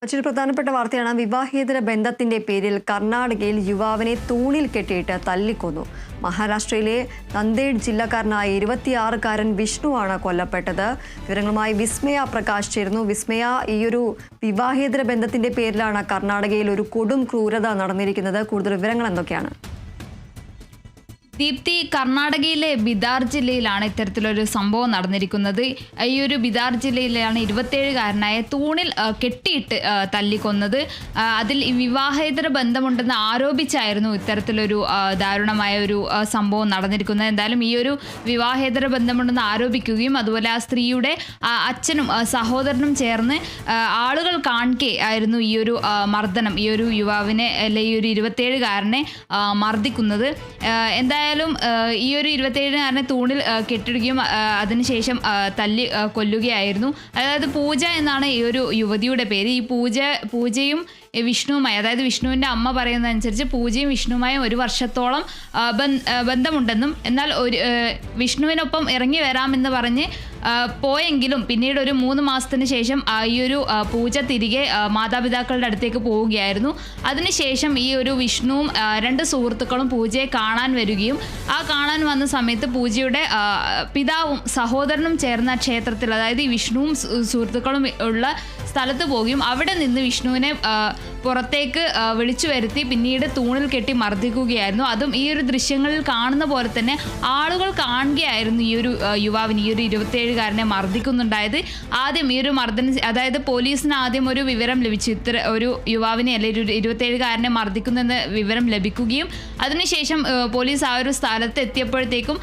മറ്റൊരു പ്രധാനപ്പെട്ട വാർത്തയാണ് വിവാഹേതര ബന്ധത്തിന്റെ പേരിൽ കർണാടകയിൽ യുവാവിനെ തൂണിൽ കെട്ടിയിട്ട് തല്ലിക്കൊന്നു. മഹാരാഷ്ട്രയിലെ നന്ദേഡ് ജില്ലക്കാരനായ 26-കാരൻ വിഷ്ണുവാണ് കൊല്ലപ്പെട്ടത്. വിവരങ്ങളുമായി വിസ്മയ പ്രകാശ് ചേരുന്നു. വിസ്മയ, ഈയൊരു വിവാഹേതര ബന്ധത്തിന്റെ പേരിലാണ് കർണാടകയിൽ ഒരു കൊടും ക്രൂരത നടന്നിരിക്കുന്നത്. കൂടുതൽ വിവരങ്ങൾ എന്തൊക്കെയാണ്? ദീപ്തി, കർണാടകയിലെ ബിദാർ ജില്ലയിലാണ് ഇത്തരത്തിലൊരു സംഭവം നടന്നിരിക്കുന്നത്. ഈ ഒരു ബിദാർ ജില്ലയിലാണ് 27-കാരനായ തൂണിൽ കെട്ടിയിട്ട് തല്ലിക്കൊന്നത്. അതിൽ വിവാഹേതര ബന്ധമുണ്ടെന്ന് ആരോപിച്ചായിരുന്നു ഇത്തരത്തിലൊരു ദാരുണമായ ഒരു സംഭവം നടന്നിരിക്കുന്നത്. എന്തായാലും ഈ ഒരു വിവാഹേതര ബന്ധമുണ്ടെന്ന് ആരോപിക്കുകയും അതുപോലെ ആ സ്ത്രീയുടെ അച്ഛനും സഹോദരനും ചേർന്ന് ആളുകൾ കാണിക്കെ ആയിരുന്നു ഈ ഒരു മർദ്ദനം, ഈ ഒരു യുവാവിനെ അല്ലെ ഈ ഒരു 27-കാരനെ മർദ്ദിക്കുന്നത്. എന്തായാലും ഈ ഒരു 27-കാരനെ തൂണിൽ കെട്ടിടുകയും അതിനുശേഷം തല്ലി കൊല്ലുകയായിരുന്നു. അതായത് പൂജ എന്നാണ് ഈ ഒരു യുവതിയുടെ പേര്. ഈ പൂജയും വിഷ്ണുവുമായി, അതായത് വിഷ്ണുവിൻ്റെ അമ്മ പറയുന്നതനുസരിച്ച് പൂജയും വിഷ്ണുവുമായും 1 വർഷത്തോളം ബന്ധമുണ്ടെന്നും എന്നാൽ വിഷ്ണുവിനൊപ്പം ഇറങ്ങി വരാമെന്ന് പറഞ്ഞ് പോയെങ്കിലും പിന്നീട് ഒരു 3 മാസത്തിന് ശേഷം ഈ ഒരു പൂജ തിരികെ മാതാപിതാക്കളുടെ അടുത്തേക്ക് പോവുകയായിരുന്നു. അതിനുശേഷം ഈ ഒരു വിഷ്ണുവും 2 സുഹൃത്തുക്കളും പൂജയെ കാണാൻ വരികയും ആ കാണാൻ വന്ന സമയത്ത് പൂജയുടെ പിതാവും സഹോദരനും ചേർന്ന ക്ഷേത്രത്തിൽ, അതായത് ഈ വിഷ്ണുവും സുഹൃത്തുക്കളും ഉള്ള സ്ഥലത്ത് പോവുകയും അവിടെ നിന്ന് വിഷ്ണുവിനെ പുറത്തേക്ക് വിളിച്ചു വരുത്തി പിന്നീട് തൂണിൽ കെട്ടി മർദ്ദിക്കുകയായിരുന്നു. അതും ഈ ഒരു ദൃശ്യങ്ങളിൽ കാണുന്ന പോലെ തന്നെ ആളുകൾ കാണുകയായിരുന്നു ഈ ഒരു യുവാവിന്, ഈ ഒരു 27-കാരനെ മർദ്ദിക്കുന്നുണ്ടായത്. ആദ്യം ഈ ഒരു അതായത് പോലീസിന് ആദ്യം ഒരു വിവരം ലഭിച്ചു, ഇത്ര ഒരു യുവാവിനെ അല്ലെങ്കിൽ ഒരു 27-കാരനെ മർദ്ദിക്കുന്നെന്ന് വിവരം ലഭിക്കുകയും അതിനുശേഷം പോലീസ് ആ ഒരു സ്ഥലത്ത് എത്തിയപ്പോഴത്തേക്കും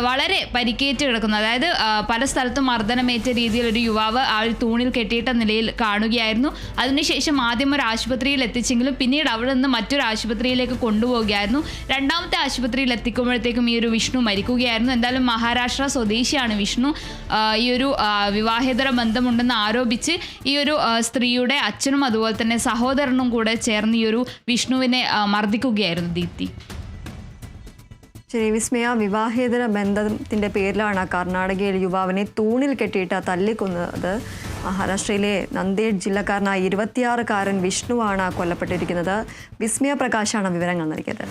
വളരെ പരിക്കേറ്റ് കിടക്കുന്നു, അതായത് പല സ്ഥലത്തും മർദ്ദനമേറ്റ രീതിയിൽ ഒരു യുവാവ് ആ ഒരു തൂണിൽ കെട്ടിയിട്ട നിലയിൽ കാണുകയായിരുന്നു. അതിനുശേഷം ആദ്യം ഒരു ആശുപത്രിയിൽ എത്തിച്ചെങ്കിലും പിന്നീട് അവിടെ നിന്ന് മറ്റൊരു ആശുപത്രിയിലേക്ക് കൊണ്ടുപോവുകയായിരുന്നു. 2ാമത്തെ ആശുപത്രിയിൽ എത്തിക്കുമ്പോഴത്തേക്കും ഈ ഒരു വിഷ്ണു മരിക്കുകയായിരുന്നു. എന്തായാലും മഹാരാഷ്ട്ര സ്വദേശിയാണ് വിഷ്ണു. ഈ ഒരു വിവാഹേതര ബന്ധമുണ്ടെന്ന് ആരോപിച്ച് ഈ ഒരു സ്ത്രീയുടെ അച്ഛനും അതുപോലെ തന്നെ സഹോദരനും കൂടെ ചേർന്ന് ഈ ഒരു വിഷ്ണുവിനെ മർദ്ദിക്കുകയായിരുന്നു. ദീപ്തി. ശരി വിസ്മയ, വിവാഹേതര ബന്ധത്തിന്റെ പേരിലാണ് കർണാടകയിൽ യുവാവിനെ തൂണിൽ കെട്ടിയിട്ട് തല്ലിക്കൊന്നത്. മഹാരാഷ്ട്രയിലെ നന്ദേഡ് ജില്ലക്കാരനായ 26-കാരൻ വിഷ്ണുവാണ് കൊല്ലപ്പെട്ടിരിക്കുന്നത്. വിസ്മയ പ്രകാശാണ് വിവരങ്ങൾ നൽകിയത്.